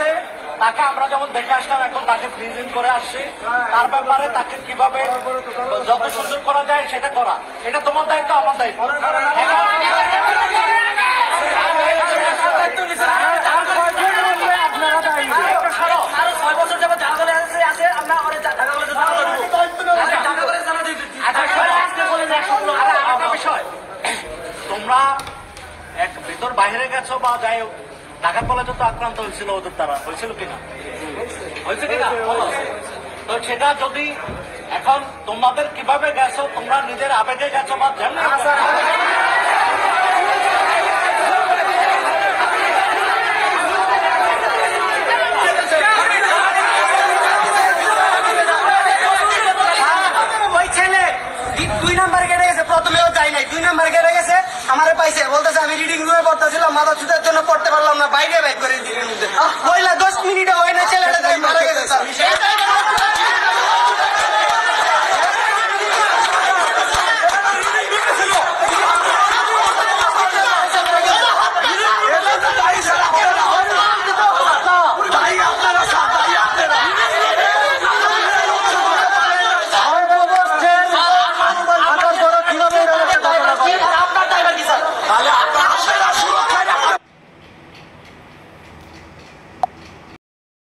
আছে, তাকে আমরা যেমন দেখে আসলাম, এখন তাকে ফ্রিজিং করে আসছি। তার ব্যাপারে তাকে কিভাবে যত সুযোগ করা যায় সেটা করা, এটা তোমার দায়িত্ব, আমার দায়িত্ব। তোমরা এক ভিতর বাইরে গেছো বা যাই হোক, ঢাকা কলেজে তো আক্রান্ত হয়েছিল ওদের দ্বারা, হয়েছিল কিনা? হয়েছে কিনা? তো সেটা যদি এখন তোমাদের কিভাবে গেছো, তোমরা নিজের আবেগে গেছো বা যেমন আমার পাইছে বলতেছে আমি রিডিং রুমে পড়তেছিলাম, মাথা ছুটার জন্য পড়তে পারলাম না, বাইরে বাইক করে